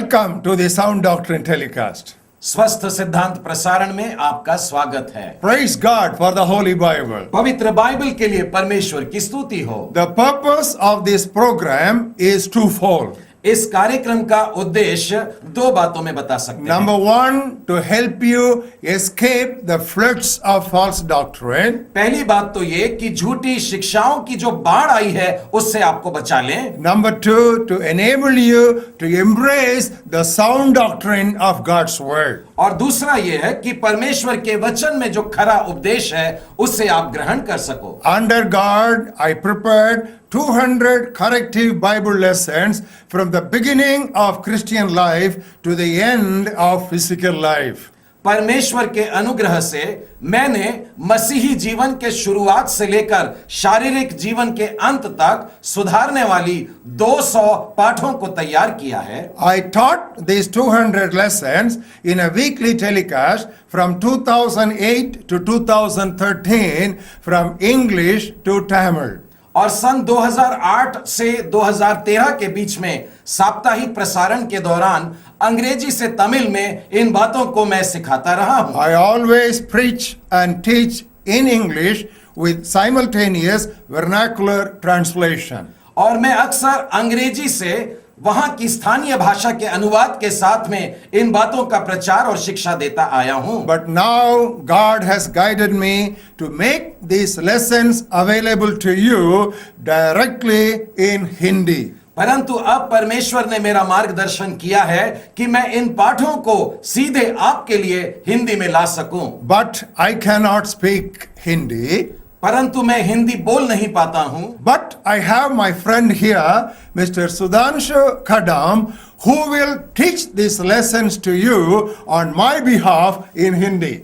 Welcome to the Sound Doctrine telecast. स्वस्थ सिद्धांत प्रसारण में आपका स्वागत है। Praise God for the Holy Bible. पवित्र बाइबल के लिए परमेश्वर की स्तुति हो। The purpose of this program is twofold. इस कार्यक्रम का उद्देश्य दो बातों में बता सकते हैं। Number one, to help you escape the floods of false doctrine. पहली बात तो ये कि झूठी शिक्षाओं की जो बाढ़ आई है उससे आपको बचा लें। Number two, to enable you to embrace the sound doctrine of God's word. और दूसरा ये है कि परमेश्वर के वचन में जो खरा उपदेश है उससे आप ग्रहण कर सको। Under God, I prepared 200 corrective Bible lessons from the beginning of Christian life to the end of physical life. परमेश्वर के अनुग्रह से मैंने मसीही जीवन के शुरुआत से लेकर शारीरिक जीवन के अंत तक सुधारने वाली 200 पाठों को तैयार किया है। I taught these 200 lessons in a weekly telecast from 2008 to 2013 from English to Tamil. और सन 2008 से 2013 के बीच में साप्ताहिक प्रसारण के दौरान अंग्रेजी से तमिल में इन बातों को मैं सिखाता रहा हूं। I always preach and teach in English with simultaneous vernacular translation. और मैं अक्सर अंग्रेजी से वहां की स्थानीय भाषा के अनुवाद के साथ में इन बातों का प्रचार और शिक्षा देता आया हूं। But now God has guided me to make these lessons available to you directly in Hindi. परंतु अब परमेश्वर ने मेरा मार्गदर्शन किया है कि मैं इन पाठों को सीधे आपके लिए हिंदी में ला सकूं। But I cannot speak Hindi. परंतु मैं हिंदी बोल नहीं पाता हूं। But I have my friend here, Mr. Sudhanshu Kadam, who will teach these lessons to you on my behalf in Hindi.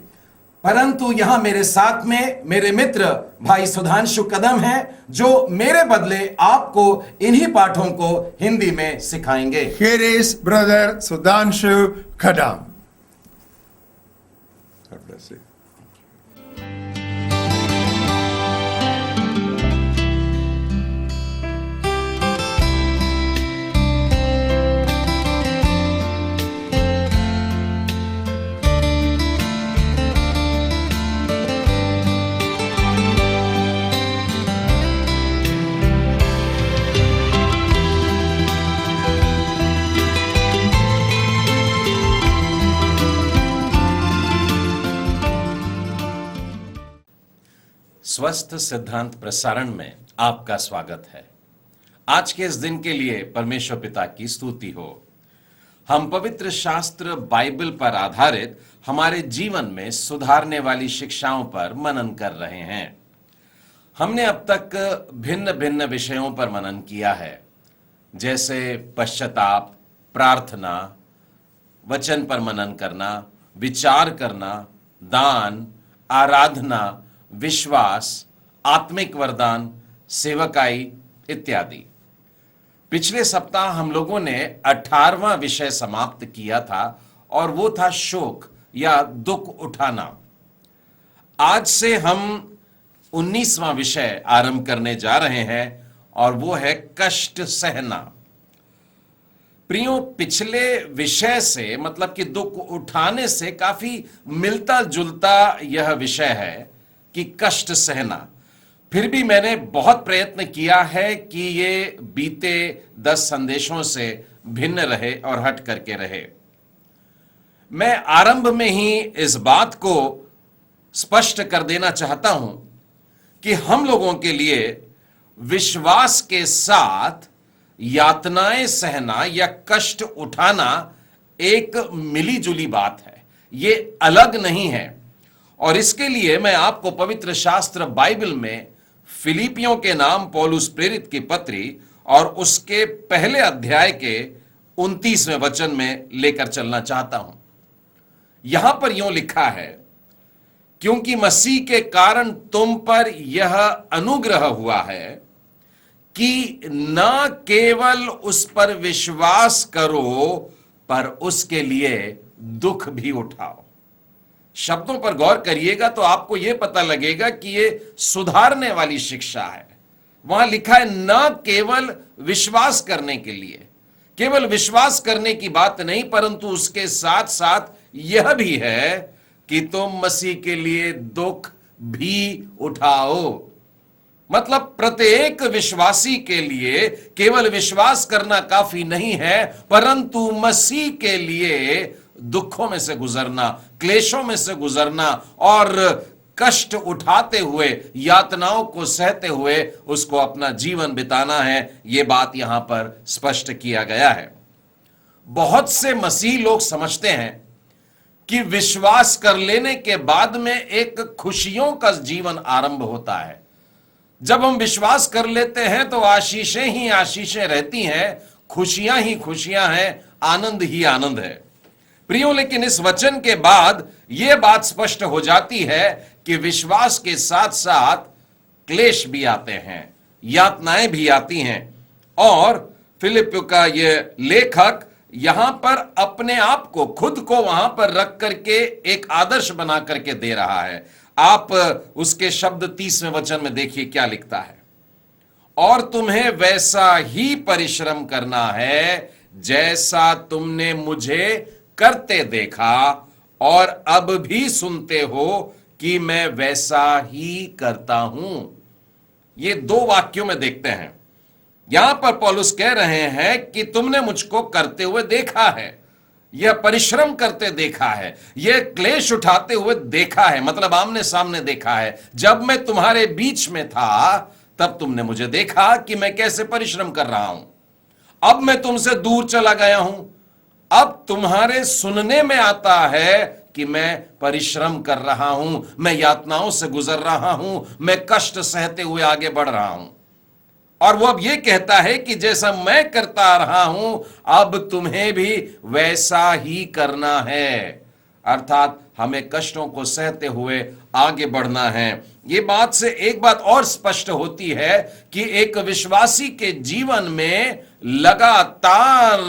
परंतु यहां मेरे साथ में मेरे मित्र भाई सुधांशु कदम हैं जो मेरे बदले आपको इन्हीं पाठों को हिंदी में सिखाएंगे। Here is Brother Sudhanshu Kadam. God bless you. स्वस्थ सिद्धांत प्रसारण में आपका स्वागत है। आज के इस दिन के लिए परमेश्वर पिता की स्तुति हो। हम पवित्र शास्त्र बाइबल पर आधारित हमारे जीवन में सुधारने वाली शिक्षाओं पर मनन कर रहे हैं। हमने अब तक भिन्न भिन्न विषयों पर मनन किया है, जैसे पश्चाताप, प्रार्थना, वचन पर मनन करना, विचार करना, दान, आराधना, विश्वास, आत्मिक वरदान, सेवकाई इत्यादि। पिछले सप्ताह हम लोगों ने 18वां विषय समाप्त किया था और वो था शोक या दुख उठाना। आज से हम 19वां विषय आरंभ करने जा रहे हैं और वो है कष्ट सहना। प्रियो, पिछले विषय से मतलब कि दुख उठाने से काफी मिलता जुलता यह विषय है कि कष्ट सहना। फिर भी मैंने बहुत प्रयत्न किया है कि ये बीते 10 संदेशों से भिन्न रहे और हट करके रहे। मैं आरंभ में ही इस बात को स्पष्ट कर देना चाहता हूं कि हम लोगों के लिए विश्वास के साथ यातनाएं सहना या कष्ट उठाना एक मिली जुली बात है, ये अलग नहीं है। और इसके लिए मैं आपको पवित्र शास्त्र बाइबल में फिलिपियों के नाम पौलुस प्रेरित की पत्री और उसके पहले अध्याय के 29वें वचन में लेकर चलना चाहता हूं। यहां पर यूं लिखा है, क्योंकि मसीह के कारण तुम पर यह अनुग्रह हुआ है कि न केवल उस पर विश्वास करो पर उसके लिए दुख भी उठाओ। शब्दों पर गौर करिएगा तो आपको यह पता लगेगा कि यह सुधारने वाली शिक्षा है। वहां लिखा है न केवल विश्वास करने के लिए, केवल विश्वास करने की बात नहीं, परंतु उसके साथ साथ यह भी है कि तुम मसीह के लिए दुख भी उठाओ। मतलब प्रत्येक विश्वासी के लिए केवल विश्वास करना काफी नहीं है, परंतु मसीह के लिए दुखों में से गुजरना, क्लेशों में से गुजरना और कष्ट उठाते हुए, यातनाओं को सहते हुए उसको अपना जीवन बिताना है। यह बात यहां पर स्पष्ट किया गया है। बहुत से मसीह लोग समझते हैं कि विश्वास कर लेने के बाद में एक खुशियों का जीवन आरंभ होता है। जब हम विश्वास कर लेते हैं तो आशीषें ही आशीषें रहती हैं, खुशियां ही खुशियां हैं, आनंद ही आनंद है। प्रियो, लेकिन इस वचन के बाद यह बात स्पष्ट हो जाती है कि विश्वास के साथ साथ क्लेश भी आते हैं, यातनाएं भी आती हैं। और फिलिपियों का यह लेखक यहां पर अपने आप को, खुद को वहां पर रख करके एक आदर्श बना करके दे रहा है। आप उसके शब्द 30वें वचन में देखिए क्या लिखता है। और तुम्हें वैसा ही परिश्रम करना है जैसा तुमने मुझे करते देखा और अब भी सुनते हो कि मैं वैसा ही करता हूं। ये दो वाक्यों में देखते हैं। यहां पर पौलुस कह रहे हैं कि तुमने मुझको करते हुए देखा है, यह परिश्रम करते देखा है, यह क्लेश उठाते हुए देखा है, मतलब आमने सामने देखा है। जब मैं तुम्हारे बीच में था तब तुमने मुझे देखा कि मैं कैसे परिश्रम कर रहा हूं। अब मैं तुमसे दूर चला गया हूं, अब तुम्हारे सुनने में आता है कि मैं परिश्रम कर रहा हूं, मैं यातनाओं से गुजर रहा हूं, मैं कष्ट सहते हुए आगे बढ़ रहा हूं। और वो अब ये कहता है कि जैसा मैं करता रहा हूं, अब तुम्हें भी वैसा ही करना है। अर्थात हमें कष्टों को सहते हुए आगे बढ़ना है। ये बात से एक बात और स्पष्ट होती है कि एक विश्वासी के जीवन में लगातार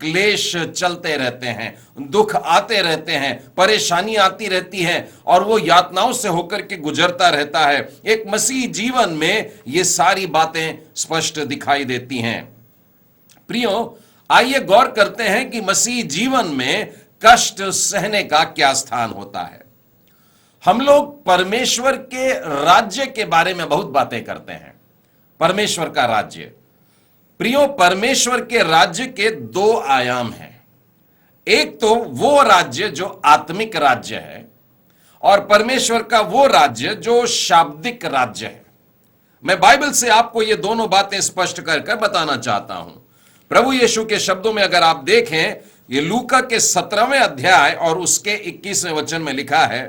क्लेश चलते रहते हैं, दुख आते रहते हैं, परेशानी आती रहती है और वो यातनाओं से होकर के गुजरता रहता है। एक मसीह जीवन में ये सारी बातें स्पष्ट दिखाई देती हैं। प्रियो, आइए गौर करते हैं कि मसीह जीवन में कष्ट सहने का क्या स्थान होता है। हम लोग परमेश्वर के राज्य के बारे में बहुत बातें करते हैं। परमेश्वर का राज्य, प्रियो, परमेश्वर के राज्य के दो आयाम हैं। एक तो वो राज्य जो आत्मिक राज्य है और परमेश्वर का वो राज्य जो शाब्दिक राज्य है। मैं बाइबल से आपको ये दोनों बातें स्पष्ट कर बताना चाहता हूं। प्रभु यीशु के शब्दों में अगर आप देखें, ये लूका के 17वें अध्याय और उसके 21वें वचन में लिखा है,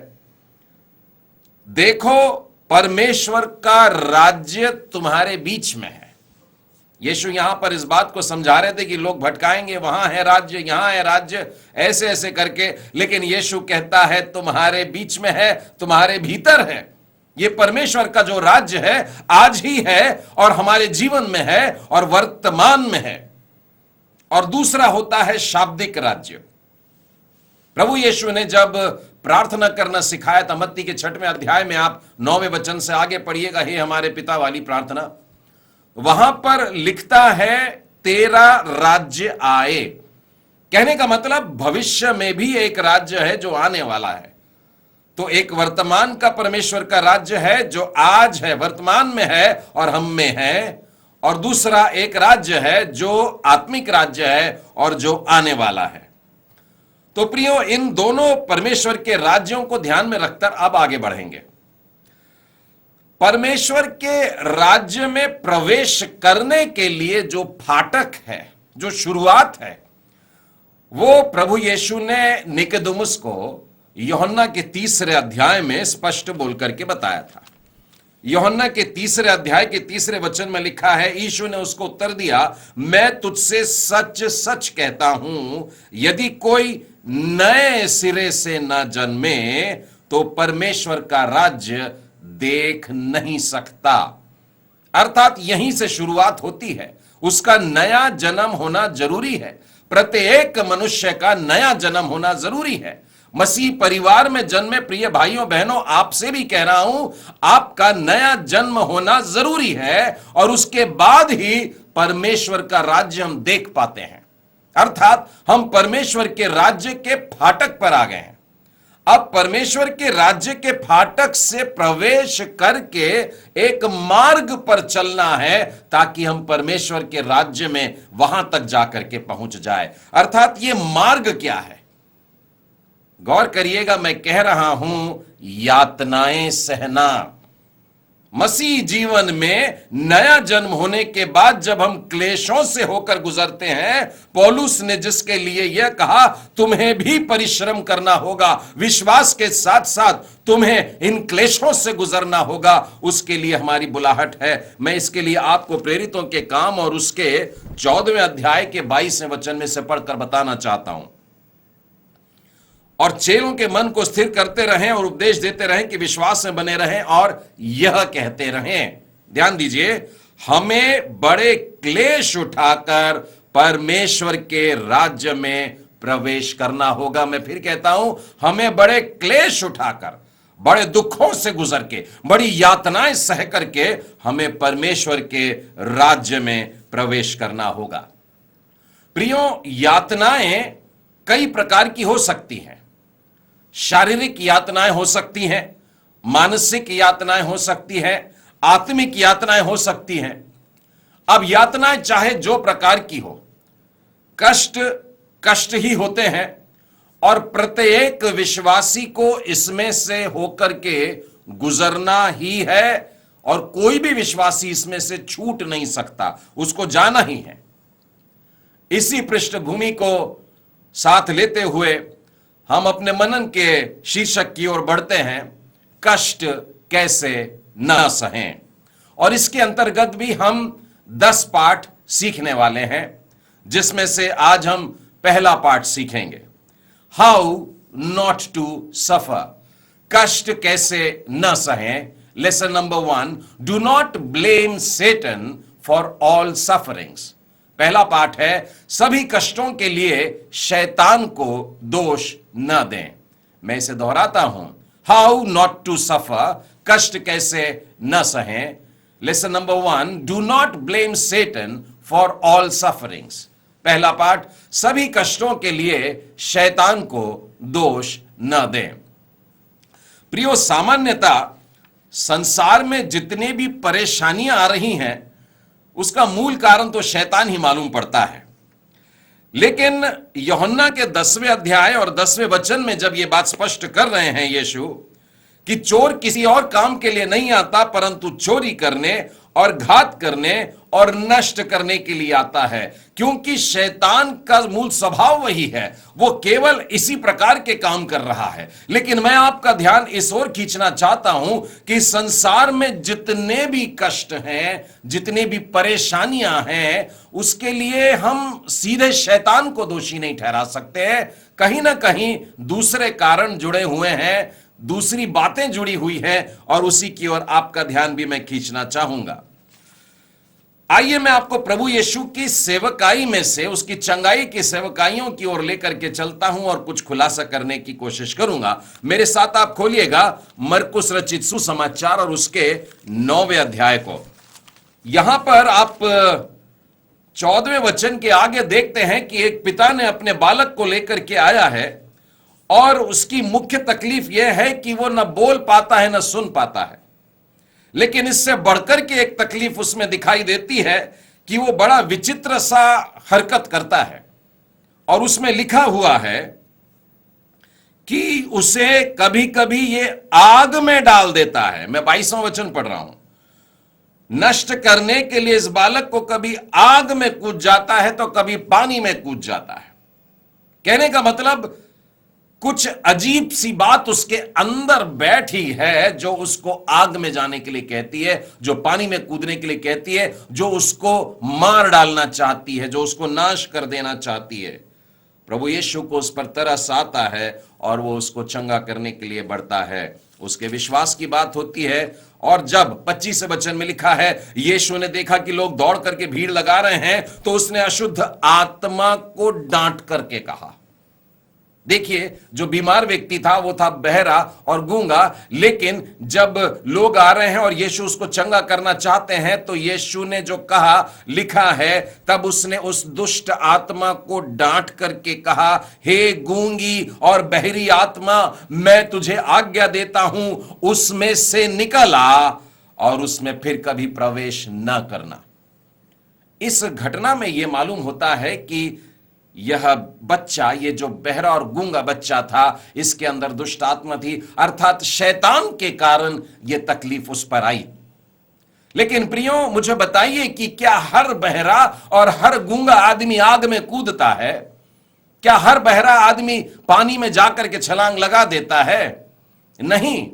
देखो परमेश्वर का राज्य तुम्हारे बीच में है। यीशु यहां पर इस बात को समझा रहे थे कि लोग भटकाएंगे, वहां है राज्य, यहां है राज्य, ऐसे ऐसे करके, लेकिन यीशु कहता है तुम्हारे बीच में है, तुम्हारे भीतर है। ये परमेश्वर का जो राज्य है आज ही है और हमारे जीवन में है और वर्तमान में है। और दूसरा होता है शाब्दिक राज्य। प्रभु यीशु ने जब प्रार्थना करना सिखाया था, मत्ती के 6वें अध्याय में आप 9वें वचन से आगे पढ़िएगा, हे हमारे पिता वाली प्रार्थना, वहां पर लिखता है तेरा राज्य आए। कहने का मतलब भविष्य में भी एक राज्य है जो आने वाला है। तो एक वर्तमान का परमेश्वर का राज्य है जो आज है, वर्तमान में है और हम में है, और दूसरा एक राज्य है जो आत्मिक राज्य है और जो आने वाला है। तो प्रियो, इन दोनों परमेश्वर के राज्यों को ध्यान में रखकर अब आगे बढ़ेंगे। परमेश्वर के राज्य में प्रवेश करने के लिए जो फाटक है, जो शुरुआत है, वो प्रभु यीशु ने निकोदेमुस को यूहन्ना के 3 अध्याय में स्पष्ट बोल करके बताया था। यूहन्ना के 3 अध्याय के 3 वचन में लिखा है, यीशु ने उसको उत्तर दिया, मैं तुझसे सच सच कहता हूं, यदि कोई नए सिरे से न जन्मे तो परमेश्वर का राज्य देख नहीं सकता। अर्थात यहीं से शुरुआत होती है, उसका नया जन्म होना जरूरी है। प्रत्येक मनुष्य का नया जन्म होना जरूरी है। मसीह परिवार में जन्मे प्रिय भाइयों बहनों, आपसे भी कह रहा हूं, आपका नया जन्म होना जरूरी है और उसके बाद ही परमेश्वर का राज्य हम देख पाते हैं। अर्थात हम परमेश्वर के राज्य के फाटक पर आ गए हैं। अब परमेश्वर के राज्य के फाटक से प्रवेश करके एक मार्ग पर चलना है ताकि हम परमेश्वर के राज्य में वहां तक जाकर के पहुंच जाए। अर्थात यह मार्ग क्या है? गौर करिएगा, मैं कह रहा हूं यातनाएं सहना। मसीह जीवन में नया जन्म होने के बाद जब हम क्लेशों से होकर गुजरते हैं, पौलुस ने जिसके लिए यह कहा तुम्हें भी परिश्रम करना होगा, विश्वास के साथ साथ तुम्हें इन क्लेशों से गुजरना होगा, उसके लिए हमारी बुलाहट है। मैं इसके लिए आपको प्रेरितों के काम और उसके 14वें अध्याय के 22वें वचन में से पढ़कर बताना चाहता हूं। और चेलों के मन को स्थिर करते रहें और उपदेश देते रहें कि विश्वास में बने रहें और यह कहते रहें। ध्यान दीजिए, हमें बड़े क्लेश उठाकर परमेश्वर के राज्य में प्रवेश करना होगा। मैं फिर कहता हूं, हमें बड़े क्लेश उठाकर, बड़े दुखों से गुजर के, बड़ी यातनाएं सह करके हमें परमेश्वर के राज्य में प्रवेश करना होगा। प्रियो, यातनाएं कई प्रकार की हो सकती हैं। शारीरिक यातनाएं हो सकती हैं, मानसिक यातनाएं हो सकती हैं, आत्मिक यातनाएं हो सकती हैं। अब यातनाएं चाहे जो प्रकार की हो, कष्ट ही होते हैं और प्रत्येक विश्वासी को इसमें से होकर के गुजरना ही है और कोई भी विश्वासी इसमें से छूट नहीं सकता, उसको जाना ही है। इसी पृष्ठभूमि को साथ लेते हुए हम अपने मनन के शीर्षक की ओर बढ़ते हैं, कष्ट कैसे न सहें। और इसके अंतर्गत भी हम 10 पाठ सीखने वाले हैं, जिसमें से आज हम पहला पाठ सीखेंगे, हाउ नॉट टू सफर। कष्ट कैसे न सहें। Lesson number 1, do not blame Satan for all sufferings. पहला पाठ है, सभी कष्टों के लिए शैतान को दोष न दें। मैं इसे दोहराता हूं, हाउ नॉट टू सफर, कष्ट कैसे न सहें। Lesson number 1, do not blame Satan for all sufferings. पहला पाठ, सभी कष्टों के लिए शैतान को दोष न दें। प्रियो, सामान्यतः संसार में जितने भी परेशानियां आ रही हैं उसका मूल कारण तो शैतान ही मालूम पड़ता है। लेकिन यूहन्ना के 10वें अध्याय और 10वें वचन में जब यह बात स्पष्ट कर रहे हैं यीशु कि चोर किसी और काम के लिए नहीं आता परंतु चोरी करने और घात करने और नष्ट करने के लिए आता है, क्योंकि शैतान का मूल स्वभाव वही है, वो केवल इसी प्रकार के काम कर रहा है। लेकिन मैं आपका ध्यान इस ओर खींचना चाहता हूं कि संसार में जितने भी कष्ट हैं, जितने भी परेशानियां हैं, उसके लिए हम सीधे शैतान को दोषी नहीं ठहरा सकते हैं। कहीं ना कहीं दूसरे कारण जुड़े हुए हैं, दूसरी बातें जुड़ी हुई हैं और उसी की ओर आपका ध्यान भी मैं खींचना चाहूंगा। आइए मैं आपको प्रभु यीशु की सेवकाई में से, उसकी चंगाई की सेवकाइयों की ओर लेकर के चलता हूं और कुछ खुलासा करने की कोशिश करूंगा। मेरे साथ आप खोलिएगा मरकुस रचित सुसमाचार और उसके 9वें अध्याय को। यहां पर आप 14वें वचन के आगे देखते हैं कि एक पिता ने अपने बालक को लेकर के आया है और उसकी मुख्य तकलीफ यह है कि वो न बोल पाता है न सुन पाता है। लेकिन इससे बढ़कर के एक तकलीफ उसमें दिखाई देती है कि वो बड़ा विचित्र सा हरकत करता है और उसमें लिखा हुआ है कि उसे कभी कभी ये आग में डाल देता है। मैं 22वां वचन पढ़ रहा हूं, नष्ट करने के लिए इस बालक को कभी आग में कूद जाता है तो कभी पानी में कूद जाता है। कहने का मतलब कुछ अजीब सी बात उसके अंदर बैठी है जो उसको आग में जाने के लिए कहती है, जो पानी में कूदने के लिए कहती है, जो उसको मार डालना चाहती है, जो उसको नाश कर देना चाहती है। प्रभु यीशु को उस पर तरस आता है और वो उसको चंगा करने के लिए बढ़ता है। उसके विश्वास की बात होती है और जब 25 वचन में लिखा है, यीशु ने देखा कि लोग दौड़ करके भीड़ लगा रहे हैं तो उसने अशुद्ध आत्मा को डांट करके कहा, देखिए, जो बीमार व्यक्ति था वो था बहरा और गूंगा, लेकिन जब लोग आ रहे हैं और यीशु उसको चंगा करना चाहते हैं तो यीशु ने जो कहा, लिखा है, तब उसने उस दुष्ट आत्मा को डांट करके कहा, हे गूंगी और बहरी आत्मा, मैं तुझे आज्ञा देता हूं, उसमें से निकल आ और उसमें फिर कभी प्रवेश न करना। इस घटना में यह मालूम होता है कि यह बच्चा, ये जो बहरा और गूंगा बच्चा था, इसके अंदर दुष्ट आत्मा थी, अर्थात शैतान के कारण यह तकलीफ उस पर आई। लेकिन प्रियो, मुझे बताइए कि क्या हर बहरा और हर गूंगा आदमी आग में कूदता है? क्या हर बहरा आदमी पानी में जाकर के छलांग लगा देता है? नहीं।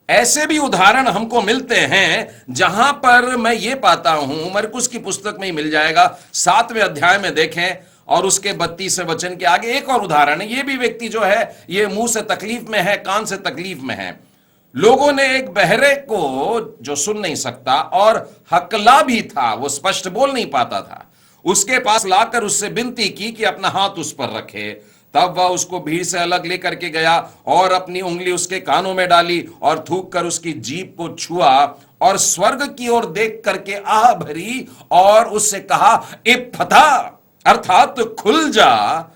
ऐसे भी उदाहरण हमको मिलते हैं जहां पर मैं ये पाता हूं, मरकुस की पुस्तक में ही मिल जाएगा, 7वें अध्याय में देखें और उसके 32वें वचन के आगे एक और उदाहरण है। ये भी व्यक्ति जो है, ये मुंह से तकलीफ में है, कान से तकलीफ में है। लोगों ने एक बहरे को, जो सुन नहीं सकता और हकला भी था, वो स्पष्ट बोल नहीं पाता था, उसके पास लाकर उससे विनती की कि अपना हाथ उस पर रखे। तब वह उसको भीड़ से अलग लेकर के गया और अपनी उंगली उसके कानों में डाली और थूक कर उसकी जीभ को छुआ और स्वर्ग की ओर देख करके आह भरी और उससे कहा, इफ्फता, अर्थात खुल जा।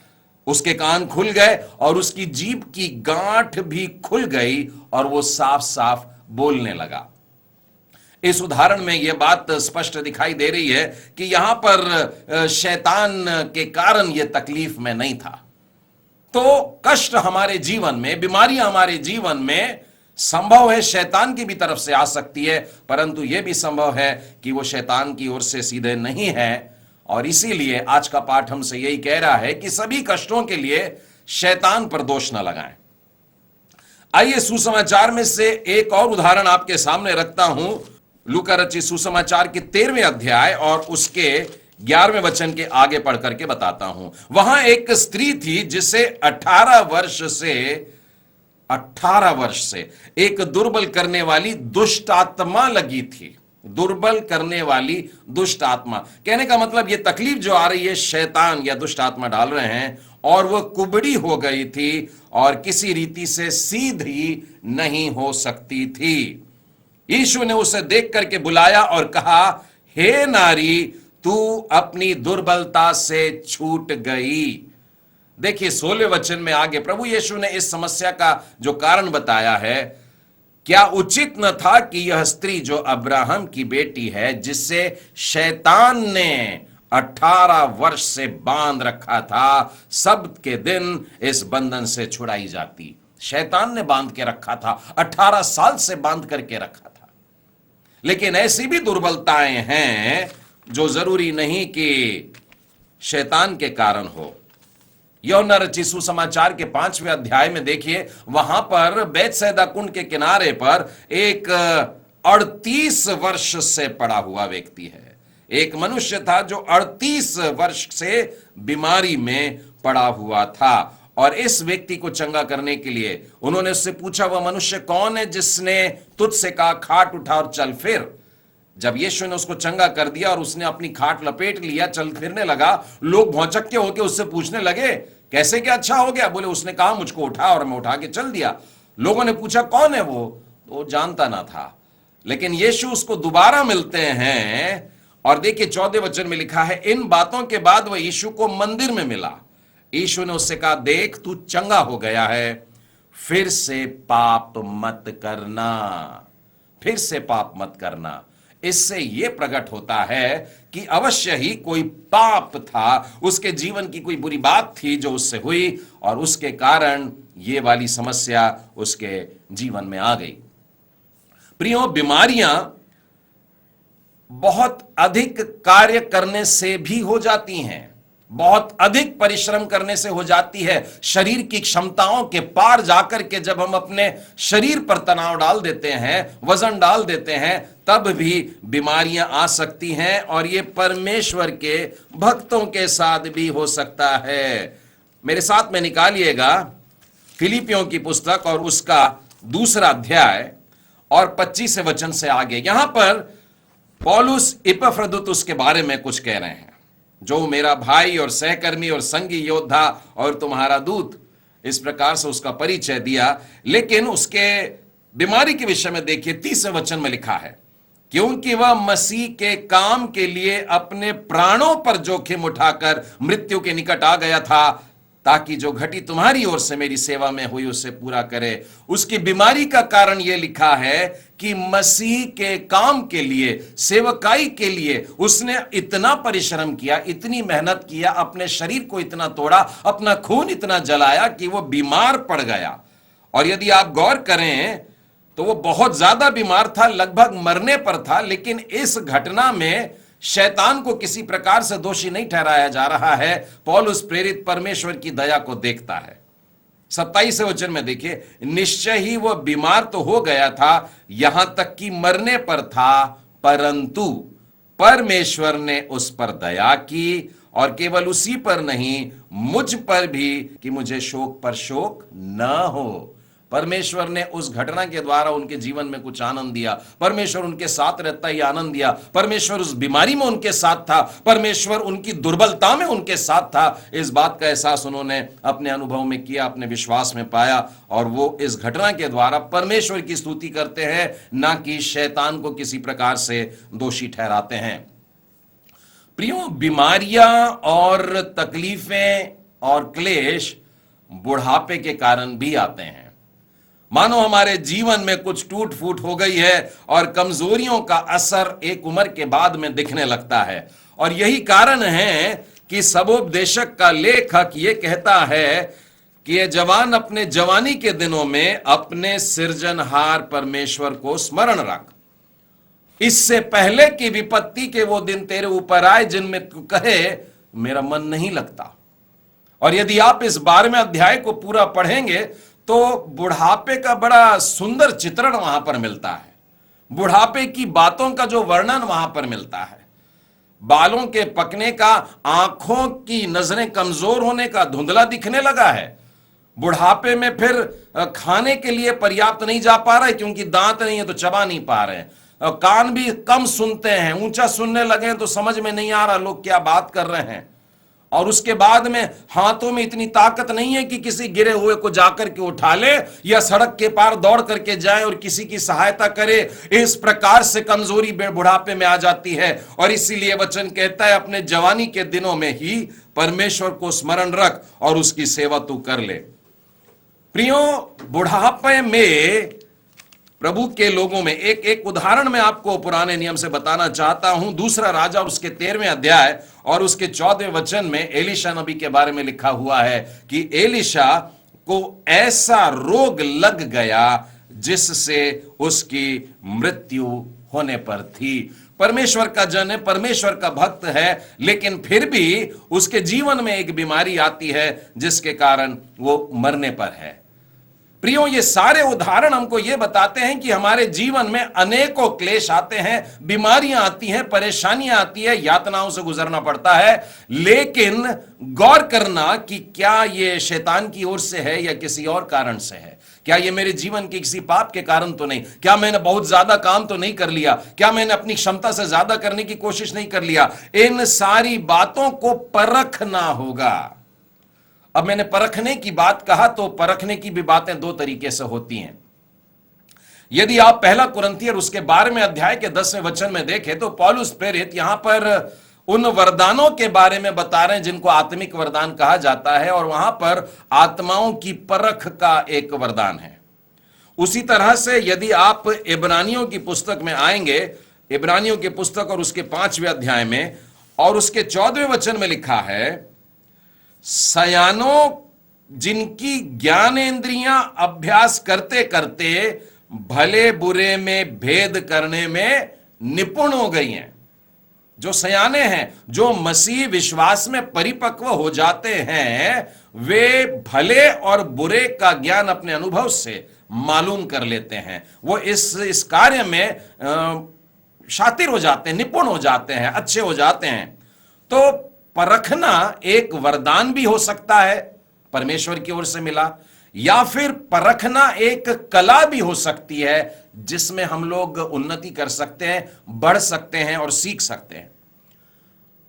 उसके कान खुल गए और उसकी जीभ की गांठ भी खुल गई और वो साफ साफ बोलने लगा। इस उदाहरण में यह बात स्पष्ट दिखाई दे रही है कि यहां पर शैतान के कारण यह तकलीफ में नहीं था। तो कष्ट हमारे जीवन में, बीमारियां हमारे जीवन में संभव है शैतान की भी तरफ से आ सकती है, परंतु यह भी संभव है कि वो शैतान की ओर से सीधे नहीं है। और इसीलिए आज का पाठ हमसे यही कह रहा है कि सभी कष्टों के लिए शैतान पर दोष न लगाएं। आइए सुसमाचार में से एक और उदाहरण आपके सामने रखता हूं। लूका रचित सुसमाचार के 13वें अध्याय और उसके 11वें वचन के आगे पढ़ करके बताता हूं। वहां एक स्त्री थी जिसे 18 वर्ष से एक दुर्बल करने वाली दुष्ट आत्मा लगी थी। दुर्बल करने वाली दुष्ट आत्मा, कहने का मतलब यह तकलीफ जो आ रही है, शैतान या दुष्ट आत्मा डाल रहे हैं, और वह कुबड़ी हो गई थी और किसी रीति से सीधी नहीं हो सकती थी। यीशु ने उसे देख करके बुलाया और कहा, हे नारी, तू अपनी दुर्बलता से छूट गई। देखिए 16वें वचन में आगे प्रभु यीशु ने इस समस्या का जो कारण बताया है, क्या उचित न था कि यह स्त्री जो अब्राहम की बेटी है, जिससे शैतान ने 18 वर्ष से बांध रखा था, सब के दिन इस बंधन से छुड़ाई जाती। शैतान ने बांध के रखा था, 18 साल से बांध करके रखा था। लेकिन ऐसी भी दुर्बलताएं हैं जो जरूरी नहीं कि शैतान के कारण हो। यूहन्ना रचित सुसमाचार के 5वें अध्याय में देखिए, वहां पर बैतसैदा कुंड के किनारे पर एक 38 वर्ष से पड़ा हुआ व्यक्ति है। एक मनुष्य था जो 38 वर्ष से बीमारी में पड़ा हुआ था, और इस व्यक्ति को चंगा करने के लिए उन्होंने उससे पूछा, वह मनुष्य कौन है जिसने तुझसे कहा, खाट उठा और चल फिर। जब यीशु ने उसको चंगा कर दिया और उसने अपनी खाट लपेट लिया, चल फिरने लगा, लोग भौचक्के होकर उससे पूछने लगे, कैसे क्या अच्छा हो गया? बोले, उसने कहा मुझको उठा और मैं उठा के चल दिया। लोगों ने पूछा कौन है वो, तो वो जानता ना था। लेकिन यीशु उसको दोबारा मिलते हैं और देखिए 14वें वचन में लिखा है, इन बातों के बाद वह यीशु को मंदिर में मिला। यीशु ने उससे कहा, देख तू चंगा हो गया है, फिर से पाप मत करना, फिर से पाप मत करना। इससे यह प्रकट होता है कि अवश्य ही कोई पाप था, उसके जीवन की कोई बुरी बात थी जो उससे हुई और उसके कारण यह वाली समस्या उसके जीवन में आ गई। प्रियो, बीमारियां बहुत अधिक कार्य करने से भी हो जाती हैं, बहुत अधिक परिश्रम करने से हो जाती है। शरीर की क्षमताओं के पार जाकर के जब हम अपने शरीर पर तनाव डाल देते हैं, वजन डाल देते हैं, तब भी बीमारियां आ सकती हैं, और ये परमेश्वर के भक्तों के साथ भी हो सकता है। मेरे साथ में निकालिएगा फिलिपियों की पुस्तक और उसका 2 अध्याय और 25वें वचन से आगे। यहां पर पौलुस इपफ्रदुतुस के बारे में कुछ कह रहे हैं। जो मेरा भाई और सहकर्मी और संगी योद्धा और तुम्हारा दूत। इस प्रकार से उसका परिचय दिया। लेकिन उसके बीमारी के विषय में देखिए 30वें वचन में लिखा है, क्योंकि वह मसीह के काम के लिए अपने प्राणों पर जोखिम उठाकर मृत्यु के निकट आ गया था, ताकि जो घटी तुम्हारी ओर से मेरी सेवा में हुई उसे पूरा करे। उसकी बीमारी का कारण यह लिखा है कि मसीह के काम के लिए, सेवकाई के लिए उसने इतना परिश्रम किया, इतनी मेहनत किया, अपने शरीर को इतना तोड़ा, अपना खून इतना जलाया कि वो बीमार पड़ गया। और यदि आप गौर करें तो वो बहुत ज्यादा बीमार था, लगभग मरने पर था। लेकिन इस घटना में शैतान को किसी प्रकार से दोषी नहीं ठहराया जा रहा है। पौलुस प्रेरित परमेश्वर की दया को देखता है। 27वें वचन में देखिए, निश्चय ही वह बीमार तो हो गया था, यहां तक कि मरने पर था, परंतु परमेश्वर ने उस पर दया की, और केवल उसी पर नहीं, मुझ पर भी, कि मुझे शोक पर शोक न हो। परमेश्वर ने उस घटना के द्वारा उनके जीवन में कुछ आनंद दिया। परमेश्वर उनके साथ रहता ही आनंद दिया। परमेश्वर उस बीमारी में उनके साथ था। परमेश्वर उनकी दुर्बलता में उनके साथ था। इस बात का एहसास उन्होंने अपने अनुभव में किया, अपने विश्वास में पाया, और वो इस घटना के द्वारा परमेश्वर की स्तुति करते हैं, ना कि शैतान को किसी प्रकार से दोषी ठहराते हैं। प्रियो, बीमारियां और तकलीफें और क्लेश बुढ़ापे के कारण भी आते हैं। मानो हमारे जीवन में कुछ टूट फूट हो गई है और कमजोरियों का असर एक उम्र के बाद में दिखने लगता है। और यही कारण है कि सबोपदेशक का लेखक यह कहता है कि ये जवान अपने जवानी के दिनों में अपने सृजनहार परमेश्वर को स्मरण रख, इससे पहले कि विपत्ति के वो दिन तेरे ऊपर आए जिनमें तू कहे मेरा मन नहीं लगता। और यदि आप इस 12वें अध्याय को पूरा पढ़ेंगे तो बुढ़ापे का बड़ा सुंदर चित्रण वहां पर मिलता है। बुढ़ापे की बातों का जो वर्णन वहां पर मिलता है, बालों के पकने का, आंखों की नजरें कमजोर होने का, धुंधला दिखने लगा है। बुढ़ापे में फिर खाने के लिए पर्याप्त नहीं जा पा रहा है, क्योंकि दांत नहीं है तो चबा नहीं पा रहे हैं। कान भी कम सुनते हैं, ऊंचा सुनने लगे तो समझ में नहीं आ रहा लोग क्या बात कर रहे हैं। और उसके बाद में हाथों में इतनी ताकत नहीं है कि किसी गिरे हुए को जाकर के उठा ले या सड़क के पार दौड़ करके जाए और किसी की सहायता करे। इस प्रकार से कमजोरी बुढ़ापे में आ जाती है। और इसीलिए वचन कहता है अपने जवानी के दिनों में ही परमेश्वर को स्मरण रख और उसकी सेवा तू कर ले। प्रियो, बुढ़ापे में प्रभु के लोगों में एक उदाहरण मैं आपको पुराने नियम से बताना चाहता हूं। दूसरा राजा और उसके 13वें अध्याय और उसके 14वें वचन में एलीशा नबी के बारे में लिखा हुआ है कि एलीशा को ऐसा रोग लग गया जिससे उसकी मृत्यु होने पर थी। परमेश्वर का जन है, परमेश्वर का भक्त है, लेकिन फिर भी उसके जीवन में एक बीमारी आती है जिसके कारण वो मरने पर है। प्रियो, ये सारे उदाहरण हमको ये बताते हैं कि हमारे जीवन में अनेकों क्लेश आते हैं, बीमारियां आती हैं, परेशानियां आती है, यातनाओं से गुजरना पड़ता है। लेकिन गौर करना कि क्या ये शैतान की ओर से है या किसी और कारण से है। क्या ये मेरे जीवन के किसी पाप के कारण तो नहीं? क्या मैंने बहुत ज्यादा काम तो नहीं कर लिया? क्या मैंने अपनी क्षमता से ज्यादा करने की कोशिश नहीं कर लिया? इन सारी बातों को परखना होगा। अब मैंने परखने की बात कहा तो परखने की भी बातें दो तरीके से होती हैं। यदि आप पहला कुरिन्थियर उसके 12वें अध्याय के 10वें वचन में देखें तो पौलुस प्रेरित यहां पर उन वरदानों के बारे में बता रहे हैं जिनको आत्मिक वरदान कहा जाता है, और वहां पर आत्माओं की परख का एक वरदान है। उसी तरह से यदि आप इब्रानियों की पुस्तक में आएंगे, इब्रानियों की पुस्तक और उसके 5वें अध्याय में और उसके 14वें वचन में लिखा है, सयानों जिनकी ज्ञानेंद्रियां अभ्यास करते करते भले बुरे में भेद करने में निपुण हो गई हैं। जो सयाने हैं, जो मसीह विश्वास में परिपक्व हो जाते हैं, वे भले और बुरे का ज्ञान अपने अनुभव से मालूम कर लेते हैं। वो इस कार्य में शातिर हो जाते हैं, निपुण हो जाते हैं, अच्छे हो जाते हैं। तो परखना एक वरदान भी हो सकता है, परमेश्वर की ओर से मिला, या फिर परखना एक कला भी हो सकती है जिसमें हम लोग उन्नति कर सकते हैं, बढ़ सकते हैं और सीख सकते हैं।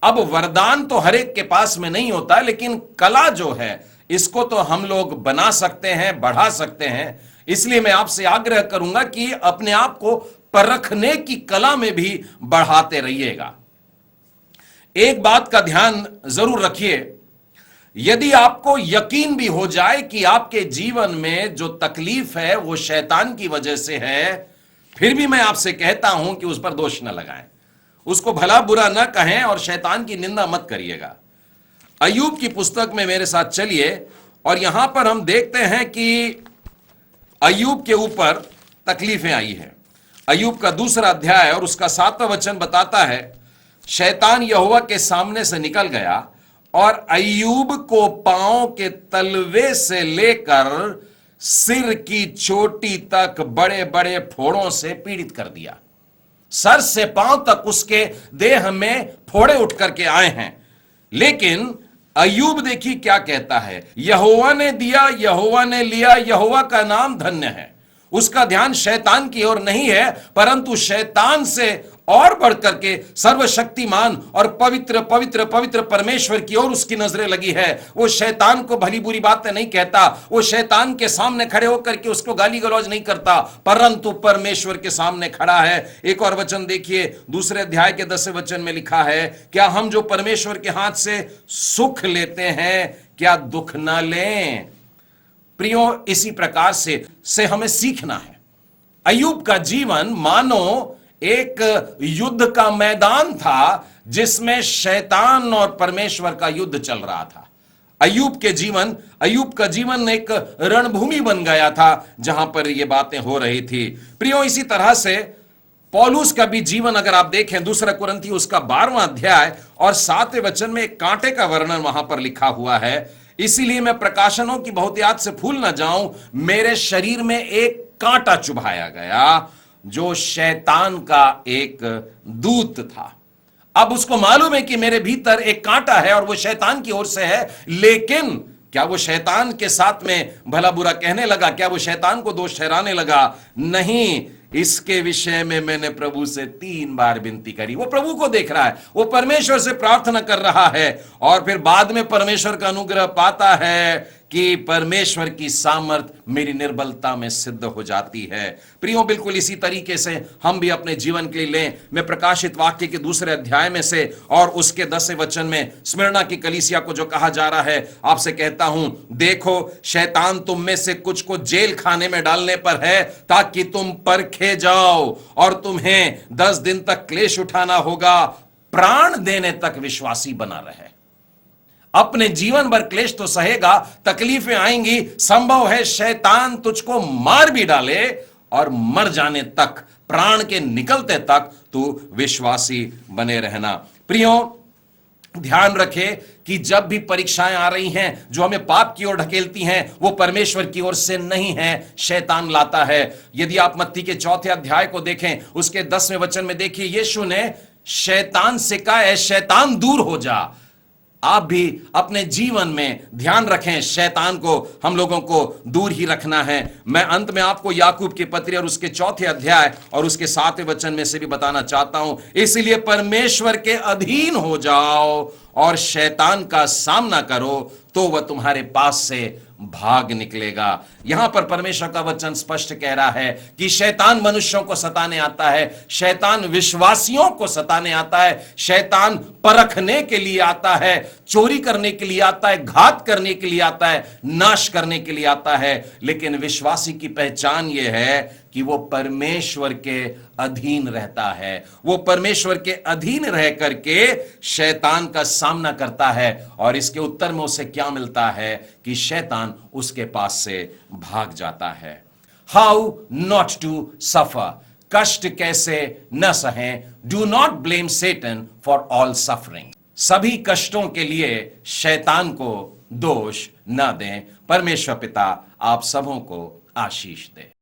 अब वरदान तो हर एक के पास में नहीं होता, लेकिन कला जो है इसको तो हम लोग बना सकते हैं, बढ़ा सकते हैं। इसलिए मैं आपसे आग्रह करूंगा कि अपने आप को परखने की कला में भी बढ़ाते रहिएगा। एक बात का ध्यान जरूर रखिए, यदि आपको यकीन भी हो जाए कि आपके जीवन में जो तकलीफ है वो शैतान की वजह से है, फिर भी मैं आपसे कहता हूं कि उस पर दोष न लगाएं, उसको भला बुरा न कहें और शैतान की निंदा मत करिएगा। अय्यूब की पुस्तक में मेरे साथ चलिए और यहां पर हम देखते हैं कि अय्यूब के ऊपर तकलीफें आई हैं। अय्यूब का 2 अध्याय और उसका 7वां वचन बताता है, शैतान यहोवा के सामने से निकल गया और अय्यूब को पांव के तलवे से लेकर सिर की चोटी तक बड़े बड़े फोड़ों से पीड़ित कर दिया। सर से पांव तक उसके देह में फोड़े उठ करके आए हैं। लेकिन अय्यूब देखिए क्या कहता है, यहोवा ने दिया, यहोवा ने लिया, यहोवा का नाम धन्य है। उसका ध्यान शैतान की ओर नहीं है, परंतु शैतान से और बढ़कर के सर्वशक्तिमान और पवित्र पवित्र पवित्र परमेश्वर की ओर उसकी नजरें लगी है। वो शैतान को भली बुरी बातें नहीं कहता, वो शैतान के सामने खड़े होकर के उसको गाली गलौज नहीं करता, परंतु परमेश्वर के सामने खड़ा है। एक और वचन देखिए, 2 अध्याय के 10वें वचन में लिखा है, क्या हम जो परमेश्वर के हाथ से सुख लेते हैं क्या दुख ना लें। प्रियो, इसी प्रकार से हमें सीखना है। अय्यूब का जीवन मानो एक युद्ध का मैदान था जिसमें शैतान और परमेश्वर का युद्ध चल रहा था। अय्यूब का जीवन एक रणभूमि बन गया था जहां पर ये बातें हो रही थी। प्रियो, इसी तरह से पौलुस का भी जीवन अगर आप देखें, 2 कुरिन्थी उसका 12वां अध्याय और 7वें वचन में एक कांटे का वर्णन वहां पर लिखा हुआ है। इसीलिए मैं प्रकाशनों की बहुत याद से भूल ना जाऊं, मेरे शरीर में एक कांटा चुभाया गया जो शैतान का एक दूत था। अब उसको मालूम है कि मेरे भीतर एक कांटा है और वो शैतान की ओर से है, लेकिन क्या वो शैतान के साथ में भला बुरा कहने लगा? क्या वो शैतान को दोष ठहराने लगा? नहीं, इसके विषय में मैंने प्रभु से 3 बार विनती करी। वो प्रभु को देख रहा है, वो परमेश्वर से प्रार्थना कर रहा है और फिर बाद में परमेश्वर का अनुग्रह पाता है कि परमेश्वर की सामर्थ मेरी निर्बलता में सिद्ध हो जाती है। प्रियो, बिल्कुल इसी तरीके से हम भी अपने जीवन के लिए लें। मैं प्रकाशित वाक्य के 2 अध्याय में से और उसके 10वें वचन में स्मिर्ना की कलीसिया को जो कहा जा रहा है, आपसे कहता हूं, देखो शैतान तुम में से कुछ को जेल खाने में डालने पर है ताकि तुम परखे जाओ और तुम्हें 10 दिन तक क्लेश उठाना होगा, प्राण देने तक विश्वासी बना रहे। अपने जीवन भर क्लेश तो सहेगा, तकलीफें आएंगी, संभव है शैतान तुझको मार भी डाले और मर जाने तक, प्राण के निकलते तक तू विश्वासी बने रहना। प्रियो, ध्यान रखे कि जब भी परीक्षाएं आ रही हैं जो हमें पाप की ओर ढकेलती हैं, वो परमेश्वर की ओर से नहीं है, शैतान लाता है। यदि आप मत्ती के 4 अध्याय को देखें, उसके 10वें वचन में देखिए, यीशु ने शैतान से कहा है, शैतान दूर हो जा। आप भी अपने जीवन में ध्यान रखें, शैतान को हम लोगों को दूर ही रखना है। मैं अंत में आपको याकूब की पत्री और उसके 4 अध्याय और उसके 7वें वचन में से भी बताना चाहता हूं, इसलिए परमेश्वर के अधीन हो जाओ और शैतान का सामना करो तो वह तुम्हारे पास से भाग निकलेगा। यहां पर परमेश्वर का वचन स्पष्ट कह रहा है कि शैतान मनुष्यों को सताने आता है, शैतान विश्वासियों को सताने आता है, शैतान परखने के लिए आता है, चोरी करने के लिए आता है, घात करने के लिए आता है, नाश करने के लिए आता है। लेकिन विश्वासी की पहचान यह है कि वो परमेश्वर के अधीन रहता है, वो परमेश्वर के अधीन रह करके शैतान का सामना करता है और इसके उत्तर में उसे क्या मिलता है कि शैतान उसके पास से भाग जाता है। हाउ नॉट टू सफर, कष्ट कैसे न सहें। Do not blame Satan for all suffering, सभी कष्टों के लिए शैतान को दोष न दें। परमेश्वर पिता आप सबों को आशीष दे।